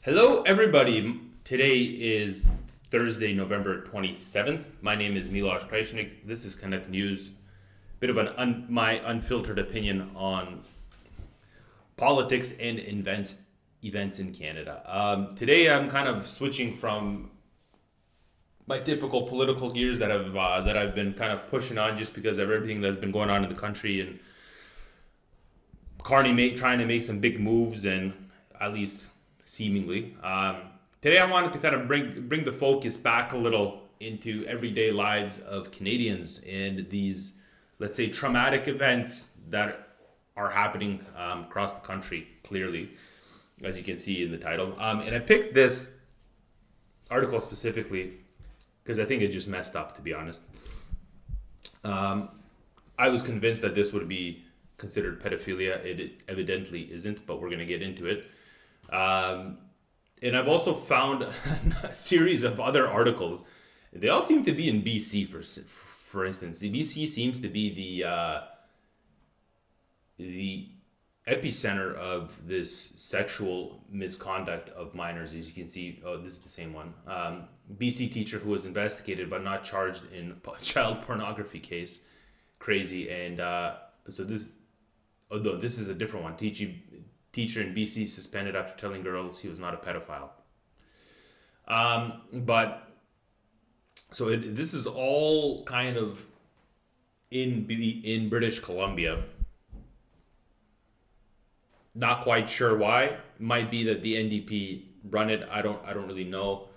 Hello, everybody. Today is Thursday, November 27th. My name is Miloš Krajčnik. This is Connect News. Bit of my unfiltered opinion on politics and events in Canada. Today, I'm kind of switching from my typical political gears that I've been kind of pushing on just because of everything that's been going on in the country and Carney trying to make some big moves and at least seemingly. Today, I wanted to kind of bring the focus back a little into everyday lives of Canadians and these, let's say, traumatic events that are happening across the country. Clearly, as you can see in the title, and I picked this article specifically because I think it's just messed up. To be honest, I was convinced that this would be considered pedophilia. It evidently isn't, but we're going to get into it. And I've also found a series of other articles. They all seem to be in BC. For instance, the BC seems to be the epicenter of this sexual misconduct of minors. As you can see, this is the same one. BC teacher who was investigated but not charged in child pornography case. Crazy. And so this, although this is a different one. Teacher in BC suspended after telling girls he was not a pedophile. This is all kind of in British Columbia. Not quite sure why. It might be that the NDP run it. I don't really know.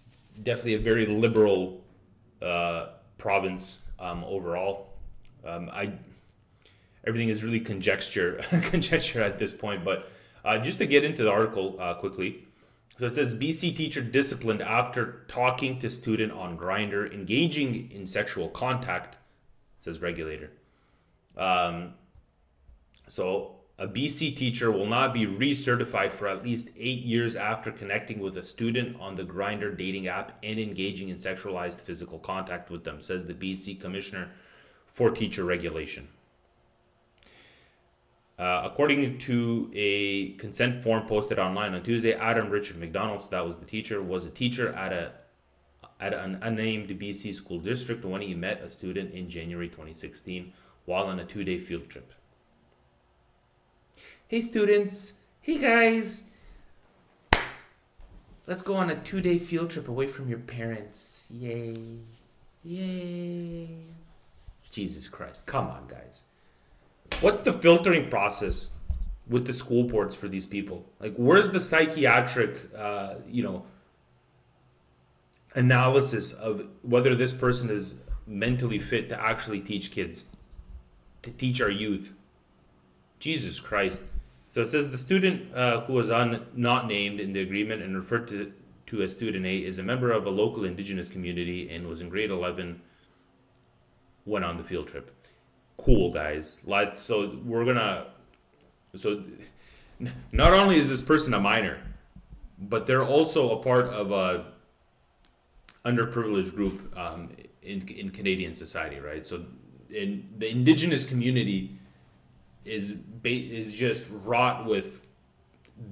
It's definitely a very liberal province overall. Everything is really conjecture at this point. But just to get into the article quickly. So it says BC teacher disciplined after talking to student on Grindr, engaging in sexual contact, says regulator. So a BC teacher will not be recertified for at least 8 years after connecting with a student on the Grindr dating app and engaging in sexualized physical contact with them, says the BC Commissioner for Teacher Regulation. According to a consent form posted online on Tuesday, Richard Macdonald, so that was the teacher, was a teacher at an unnamed BC school district when he met a student in January 2016 while on a 2-day field trip. Hey students, hey guys, let's go on a 2-day field trip away from your parents. Yay. Yay. Jesus Christ, come on guys. What's the filtering process with the school boards for these people? Like, where's the psychiatric, analysis of whether this person is mentally fit to actually teach kids, to teach our youth? Jesus Christ. So it says the student who was not named in the agreement and referred to as student A is a member of a local indigenous community and was in grade 11 when on the field trip. Cool, guys. So not only is this person a minor, but they're also a part of a underprivileged group in Canadian society, right? So in the indigenous community is just wrought with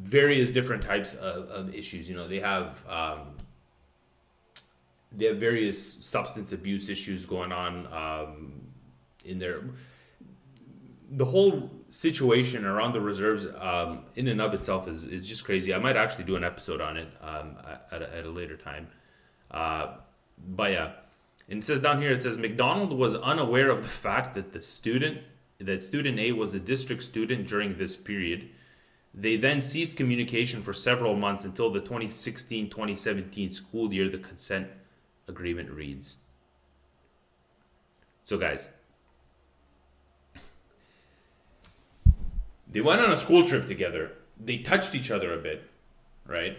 various different types of issues. You know, they have various substance abuse issues going on. The whole situation around the reserves in and of itself is just crazy. I might actually do an episode on it at a later time. But yeah, and it says down here, it says Macdonald was unaware of the fact that student A was a district student during this period. They then ceased communication for several months until the 2016-2017 school year, the consent agreement reads. So guys, they went on a school trip together. They touched each other a bit, right?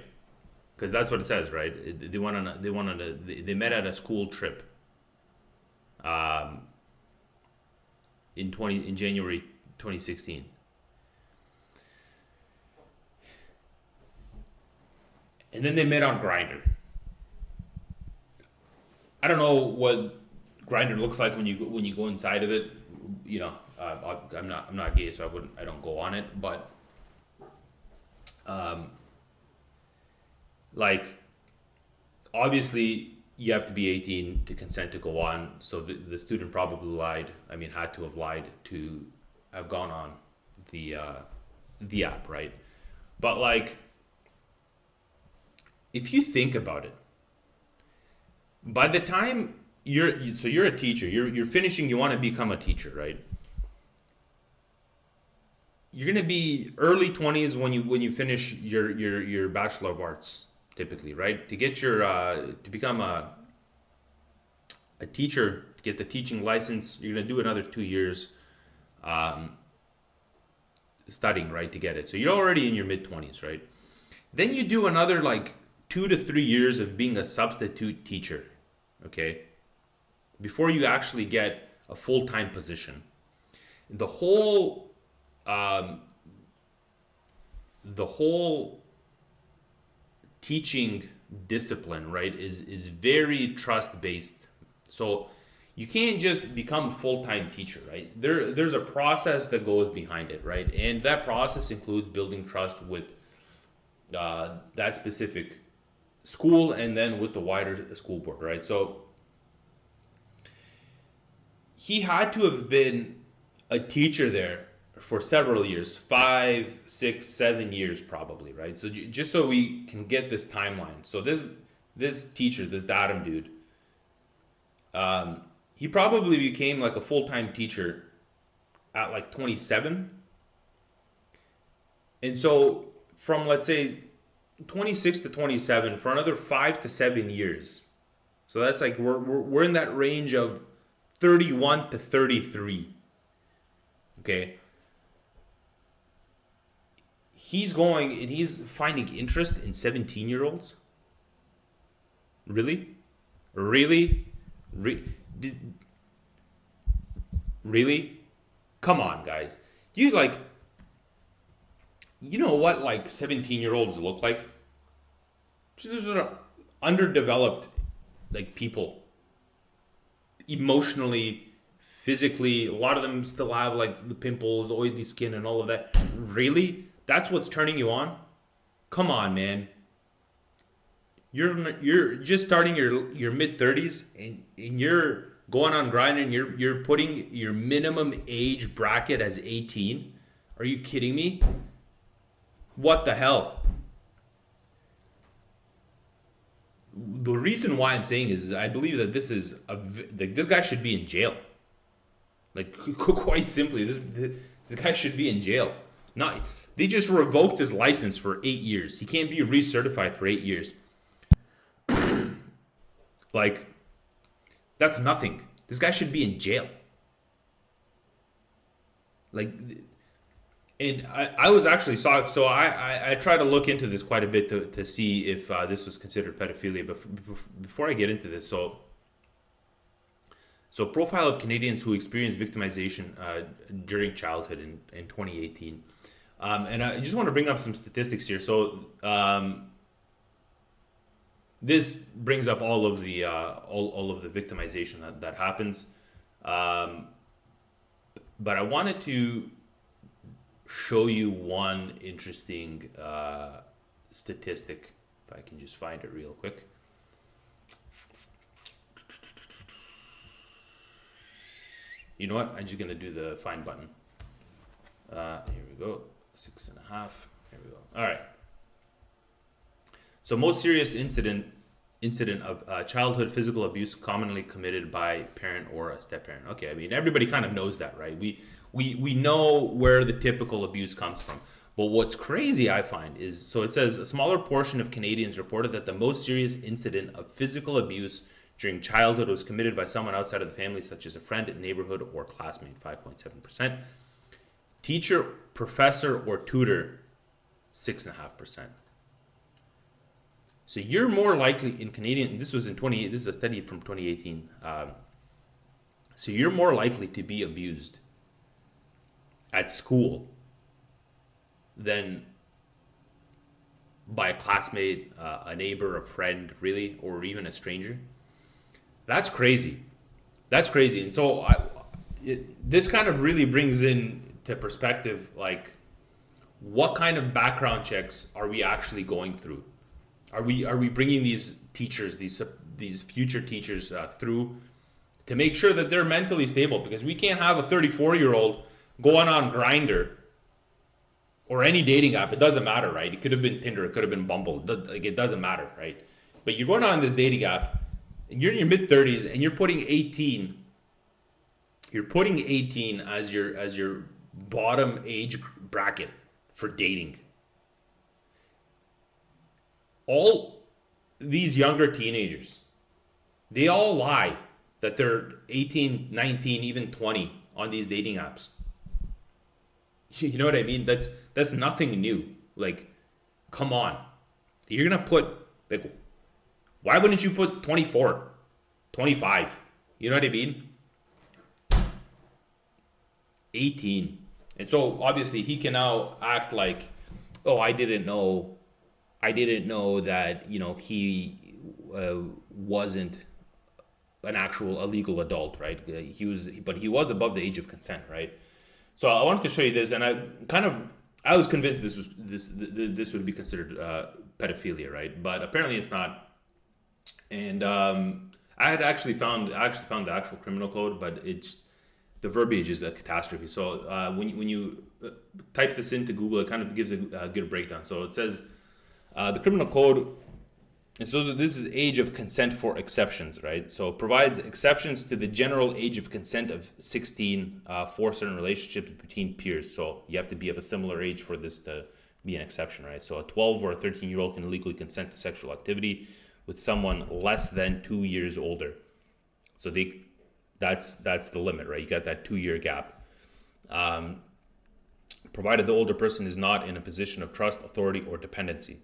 Because that's what it says, right? They met at a school trip. In January 2016. And then they met on Grindr. I don't know what Grindr looks like when you go inside of it. You know, I'm not gay, so I don't go on it. But like, obviously you have to be 18 to consent to go on. So the student probably lied. I mean, had to have lied to have gone on the app, right? But like, if you think about it, by the time you're a teacher, you're finishing, you want to become a teacher, right? You're gonna be early 20s when you finish your Bachelor of Arts, typically, right? To get your to become a teacher, to get the teaching license, you're gonna do another 2 years um, studying, right, to get it. So you're already in your mid 20s, right? Then you do another like 2 to 3 years of being a substitute teacher, okay, before you actually get a full time position. The whole um, the whole teaching discipline, right, is very trust based. So you can't just become a full time teacher, right? There's a process that goes behind it, right? And that process includes building trust with that specific school and then with the wider school board, right? So he had to have been a teacher there for several years, 5, 6, 7 years probably, right? So just so we can get this timeline. So this teacher, this datum dude, he probably became like a full-time teacher at like 27. And so from, let's say, 26 to 27 for another 5 to 7 years. So that's like we're in that range of 31 to 33. Okay. He's going and he's finding interest in 17-year-olds. Really? Really? Really? Come on, guys. You like, you know what like 17-year-olds look like? These are underdeveloped like people, emotionally, physically. A lot of them still have like the pimples, oily skin, and all of that. Really? That's what's turning you on? Come on, man. You're just starting your mid 30s and you're going on Grindr and you're putting your minimum age bracket as 18. Are you kidding me? What the hell? The reason why I'm saying is I believe that this guy should be in jail. Like, quite simply, this guy should be in jail. Not They just revoked his license for 8 years. He can't be recertified for 8 years. Like, that's nothing. This guy should be in jail. Like, and I was actually shocked. So I tried to look into this quite a bit to see if this was considered pedophilia. But before I get into this, so profile of Canadians who experienced victimization during childhood in 2018. And I just want to bring up some statistics here. So this brings up all of the victimization that happens. But I wanted to show you one interesting statistic, if I can just find it real quick. You know what? I'm just gonna do the find button. Here we go. 6.5. Here we go. All right. So most serious incident of childhood physical abuse commonly committed by parent or a step-parent. Okay, I mean, everybody kind of knows that, right? We know where the typical abuse comes from. But what's crazy, I find, is, so it says a smaller portion of Canadians reported that the most serious incident of physical abuse during childhood was committed by someone outside of the family, such as a friend, neighborhood, or classmate, 5.7%. Teacher, professor, or tutor, 6.5%. So you're more likely in Canadian, this is a study from 2018. So you're more likely to be abused at school than by a classmate, a neighbor, a friend, really, or even a stranger. That's crazy. That's crazy. And so this kind of really brings in to perspective, like, what kind of background checks are we actually going through? Are we bringing these teachers, these future teachers through to make sure that they're mentally stable? Because we can't have a 34-year-old going on Grindr or any dating app. It doesn't matter, right? It could have been Tinder, it could have been Bumble. Like, it doesn't matter, right? But you're going on this dating app, and you're in your mid 30s, and you're putting 18. You're putting 18 as your bottom age bracket for dating. All these younger teenagers, they all lie that they're 18, 19, even 20 on these dating apps. You know what I mean? That's nothing new. Like, come on. You're going to put, like, why wouldn't you put 24, 25? You know what I mean? 18. And so obviously he can now act like, oh, I didn't know that, he wasn't an actual illegal adult, right? But he was above the age of consent, right? So I wanted to show you this, and I was convinced this would be considered pedophilia, right? But apparently it's not. And I actually found the actual criminal code, but the verbiage is a catastrophe. So when you type this into Google, it kind of gives a good breakdown. So it says the criminal code, and so this is age of consent for exceptions, right? So it provides exceptions to the general age of consent of 16 for certain relationships between peers. So you have to be of a similar age for this to be an exception, right? So a 12 or a 13-year-old can legally consent to sexual activity with someone less than 2 years older. So that's the limit, right? You got that 2-year gap. Provided the older person is not in a position of trust, authority, or dependency.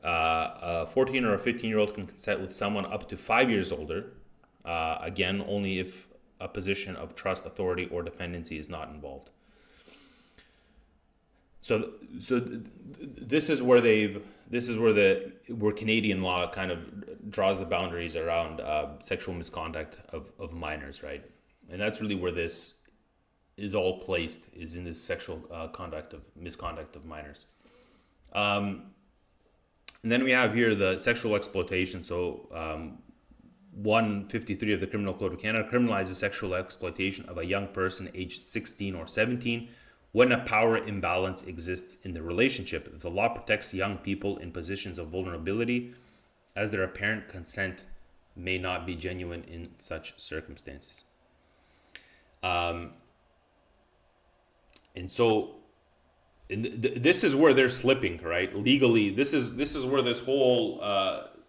A 14 or a 15-year-old can consent with someone up to 5 years older. Again, only if a position of trust, authority, or dependency is not involved. So this is where where Canadian law kind of draws the boundaries around sexual misconduct of minors, right? And that's really where this is all placed, is in this sexual misconduct of minors. And then we have here the sexual exploitation. So 153 of the Criminal Code of Canada criminalizes sexual exploitation of a young person aged 16 or 17 when a power imbalance exists in the relationship. The law protects young people in positions of vulnerability, as their apparent consent may not be genuine in such circumstances. This is where they're slipping, right? Legally, this is where this whole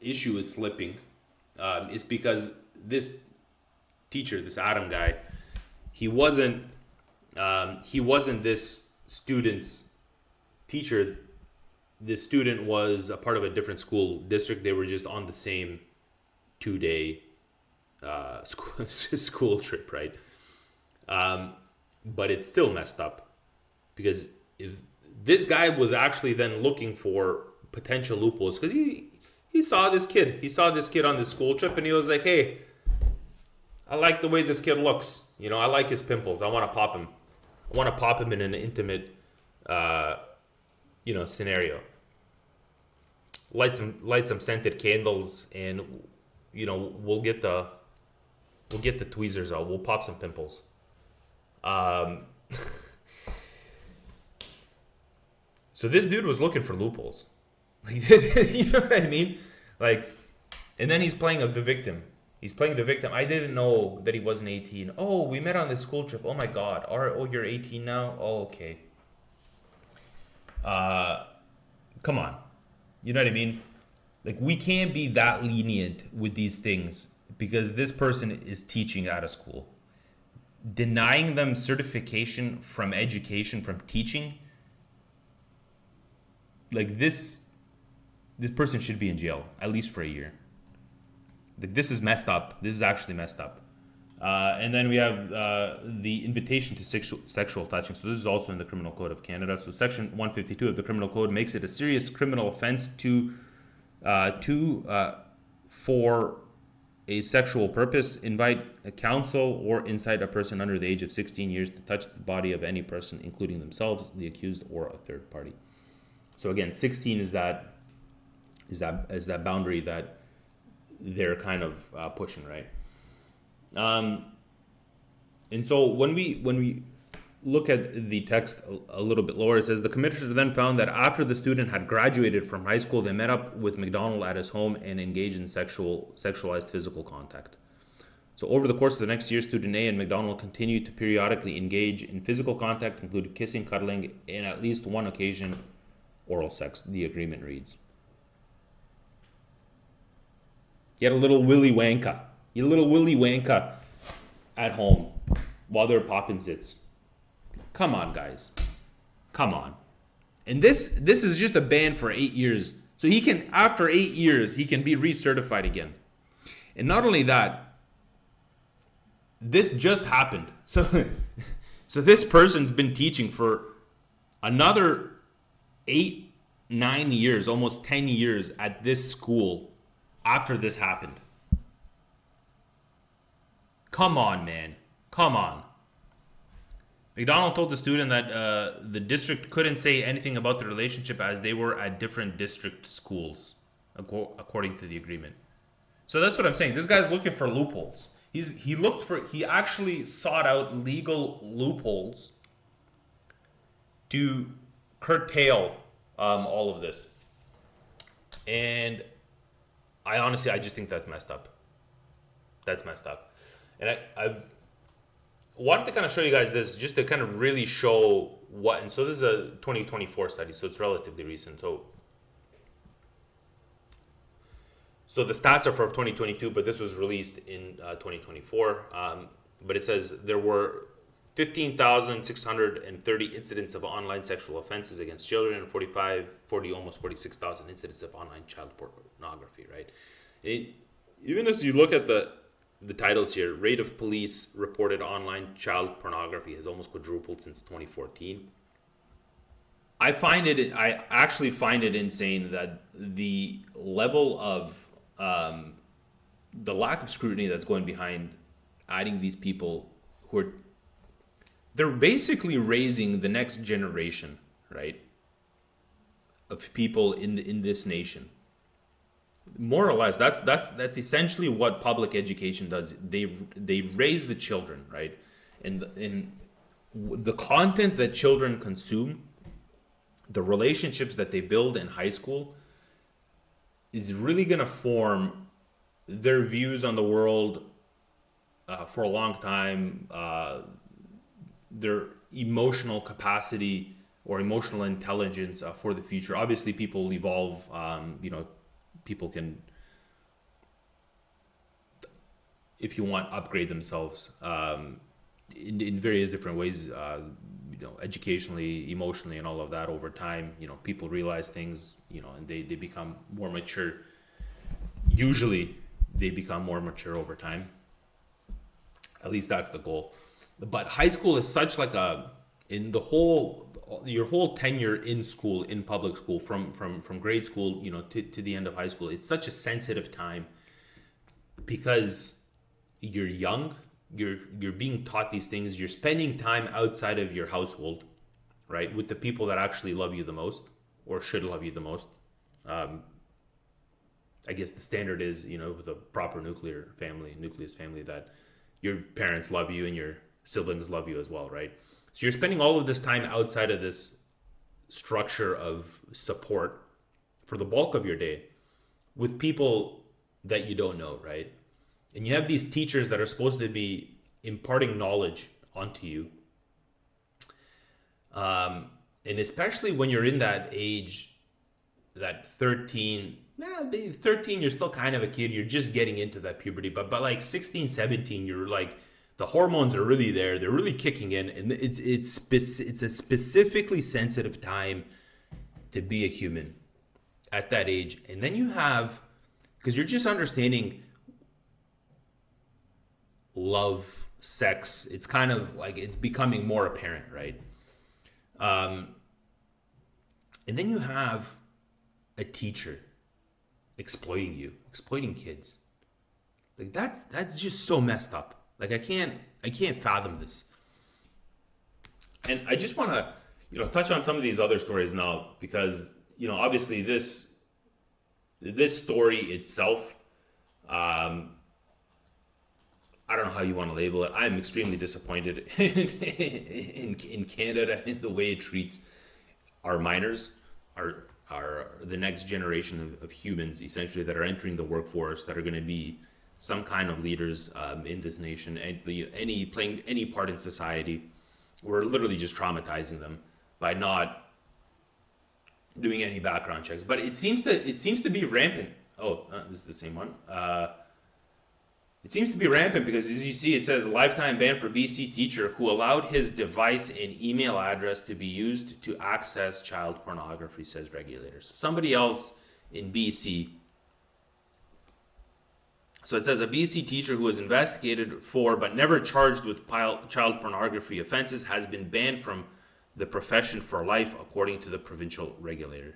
issue is slipping. Is because this teacher, this Adam guy, he wasn't this student's teacher. This student was a part of a different school district. They were just on the same 2-day school trip, right? But it's still messed up, because if this guy was actually then looking for potential loopholes, because he saw this kid on this school trip, and he was like, hey, I like the way this kid looks. I like his pimples. I want to pop him. I want to pop him in an intimate, scenario. Light some scented candles, and we'll get the tweezers out. We'll pop some pimples. So this dude was looking for loopholes. You know what I mean? Like, and then he's playing the victim. He's playing the victim. I didn't know that he wasn't 18. Oh, we met on this school trip. Oh my God. Oh, you're 18 now? Oh, okay. Come on. You know what I mean? Like, we can't be that lenient with these things because this person is teaching at a school. Denying them certification from education, from teaching, like this person should be in jail, at least for a year. Like, this is messed up. This is actually messed up. And then we have the invitation to sexual touching. So this is also in the Criminal Code of Canada. So Section 152 of the Criminal Code makes it a serious criminal offense for a sexual purpose, invite a counsel or incite a person under the age of 16 years to touch the body of any person, including themselves, the accused, or a third party. So again, 16 is that is that boundary that they're kind of pushing, right? And so when we look at the text a little bit lower, it says the commissioner then found that after the student had graduated from high school, they met up with Macdonald at his home and engaged in sexualized physical contact. So over the course of the next year, student A and Macdonald continued to periodically engage in physical contact, including kissing, cuddling, and at least one occasion, oral sex, the agreement reads. You had a little Willy Wonka at home while they're popping zits. Come on, guys. Come on. And this is just a ban for 8 years. So he can, after 8 years, he can be recertified again. And not only that, this just happened. So this person's been teaching for another 8, 9 years, almost 10 years at this school after this happened. Come on, man. Come on. Macdonald told the student that the district couldn't say anything about the relationship as they were at different district schools, according to the agreement. So that's what I'm saying. This guy's looking for loopholes. He actually sought out legal loopholes to curtail all of this. And I just think that's messed up. That's messed up. And I've wanted to kind of show you guys this just to kind of really show what, and so this is a 2024 study, so it's relatively recent. So the stats are for 2022, but this was released in 2024. But it says there were 15,630 incidents of online sexual offenses against children and almost 46,000 incidents of online child pornography, right? Even as you look at the titles here, rate of police reported online child pornography has almost quadrupled since 2014. I actually find it insane that the level of the lack of scrutiny that's going behind adding these people they're basically raising the next generation, right, of people in this nation. More or less, that's essentially what public education does. They raise the children, right? And the content that children consume, the relationships that they build in high school, is really going to form their views on the world for a long time. Their emotional capacity or emotional intelligence for the future. Obviously, people evolve. People can, if you want, upgrade themselves in various different ways, educationally, emotionally, and all of that over time. People realize things, and they become more mature. Usually, they become more mature over time. At least that's the goal. But high school is such like your whole tenure in school, in public school, from grade school, to the end of high school, it's such a sensitive time because you're young, you're being taught these things, you're spending time outside of your household, right, with the people that actually love you the most or should love you the most. I guess the standard is, with a proper nucleus family, that your parents love you and your siblings love you as well, right? So you're spending all of this time outside of this structure of support for the bulk of your day with people that you don't know, right? And you have these teachers that are supposed to be imparting knowledge onto you. And especially when you're in that age, that 13, you're still kind of a kid. You're just getting into that puberty. But like 16, 17, you're like, the hormones are really there. They're really kicking in, and it's a specifically sensitive time to be a human at that age. And then you have, because you're just understanding love, sex. It's kind of like it's becoming more apparent, right? And then you have a teacher exploiting you, exploiting kids. Like that's just so messed up. Like I can't fathom this. And I just want to, touch on some of these other stories now because, obviously this this story itself, um, I don't know how you want to label it. I'm extremely disappointed in Canada in the way it treats our minors, our the next generation of humans, essentially, that are entering the workforce, that are going to be some kind of leaders in this nation, and playing any part in society. We're literally just traumatizing them by not doing any background checks. But it seems to be rampant. Oh, this is the same one. It seems to be rampant because, as you see, it says lifetime ban for BC teacher who allowed his device and email address to be used to access child pornography, says regulators. Somebody else in BC. So it says a BC teacher who was investigated for but never charged with child pornography offenses has been banned from the profession for life, according to the provincial regulator.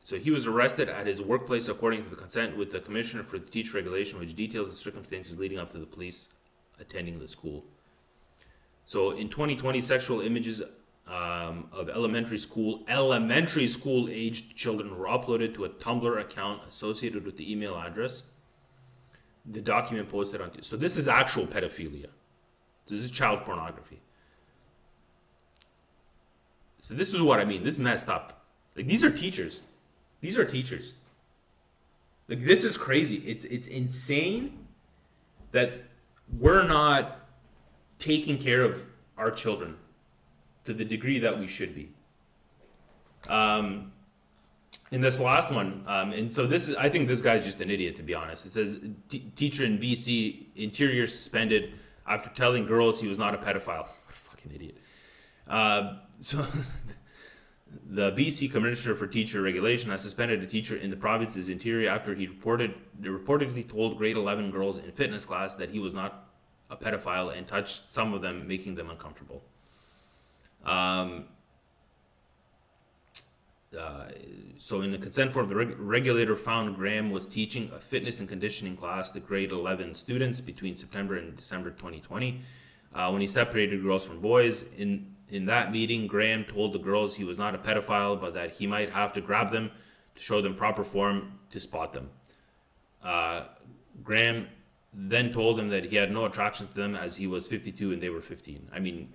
So he was arrested at his workplace, according to the consent with the Commissioner for the Teacher Regulation, which details the circumstances leading up to the police attending the school. So in 2020, sexual images of elementary school aged children were uploaded to a Tumblr account associated with the email address. The document posted on. So this is actual pedophilia. This is child pornography. So this is what I mean. This is messed up. Like, these are teachers. These are teachers. Like, this is crazy. It's insane that we're not taking care of our children to the degree that we should be. In this last one, and so this is, I think this guy's just an idiot, to be honest. It says teacher in BC, Interior suspended after telling girls he was not a pedophile. What a fucking idiot. So the BC Commissioner for Teacher Regulation has suspended a teacher in the province's interior after he reportedly told grade 11 girls in fitness class that he was not a pedophile and touched some of them, making them uncomfortable. So in the consent form, the regulator found Graham was teaching a fitness and conditioning class to grade 11 students between September and December 2020 when he separated girls from boys. In that meeting, Graham told the girls he was not a pedophile, but that he might have to grab them to show them proper form to spot them. Graham then told him that he had no attraction to them as he was 52 and they were 15. I mean,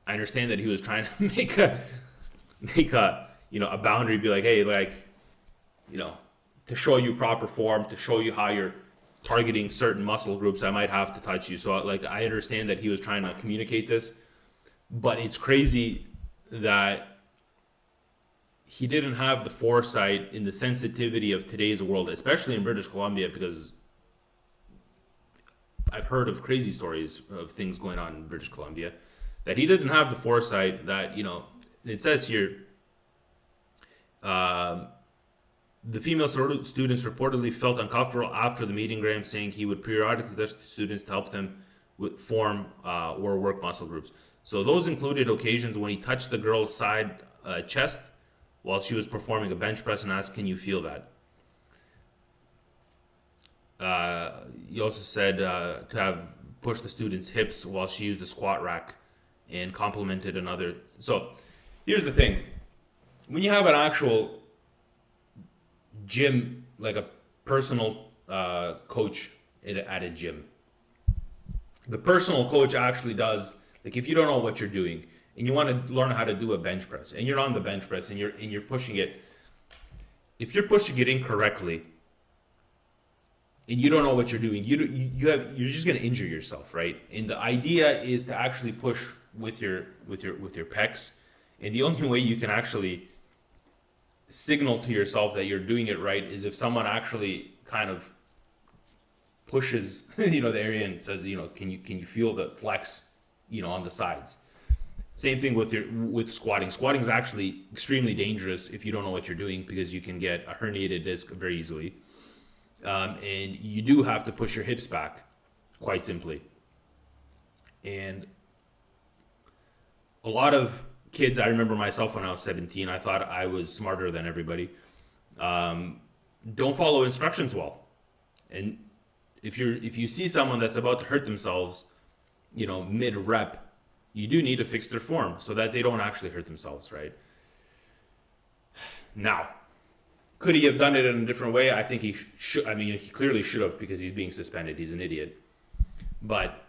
I understand that he was trying to make a boundary, be like, hey, like, to show you proper form, to show you how you're targeting certain muscle groups, I might have to touch you. So, like, I understand that he was trying to communicate this, but it's crazy that he didn't have the foresight in the sensitivity of today's world, especially in British Columbia, because I've heard of crazy stories of things going on in British Columbia, that he didn't have the foresight that, it says here, the female students reportedly felt uncomfortable after the meeting, Graham saying he would periodically touch the students to help them with form or work muscle groups. So those included occasions when he touched the girl's side chest while she was performing a bench press and asked, "Can you feel that?" He also said to have pushed the student's hips while she used the squat rack and complimented another. So here's the thing. When you have an actual gym, like a personal coach at a gym, the personal coach actually does, like, if you don't know what you're doing and you want to learn how to do a bench press and you're on the bench press and you're pushing it, if you're pushing it incorrectly and you don't know what you're doing, you're just going to injure yourself, right? And the idea is to actually push with your pecs, and the only way you can actually signal to yourself that you're doing it right is if someone actually kind of pushes the area and says, can you feel the flex on the sides. Same thing with squatting. Squatting is actually extremely dangerous if you don't know what you're doing, because you can get a herniated disc very easily, and you do have to push your hips back, quite simply. And a lot of kids, I remember myself when I was 17, I thought I was smarter than everybody, don't follow instructions well. And if you see someone that's about to hurt themselves, mid rep, you do need to fix their form so that they don't actually hurt themselves, right? Now, could he have done it in a different way? I think he should. I mean, he clearly should have, because he's being suspended. He's an idiot. But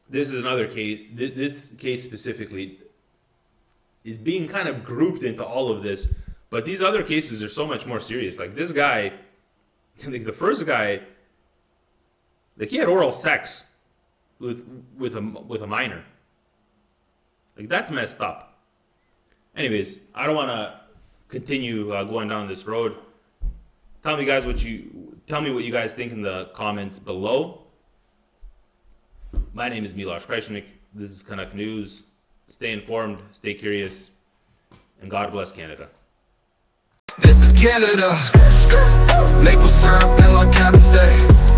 this is another case. This case specifically is being kind of grouped into all of this. But these other cases are so much more serious. Like this guy, like the first guy, like he had oral sex with a minor. Like that's messed up. Anyways, I don't want to continue going down this road. Tell me what you guys think in the comments below. My name is Miloš Krajčnik. This is Canuck News. Stay informed, stay curious, and God bless Canada. This is Canada. Maple syrup and like Captain.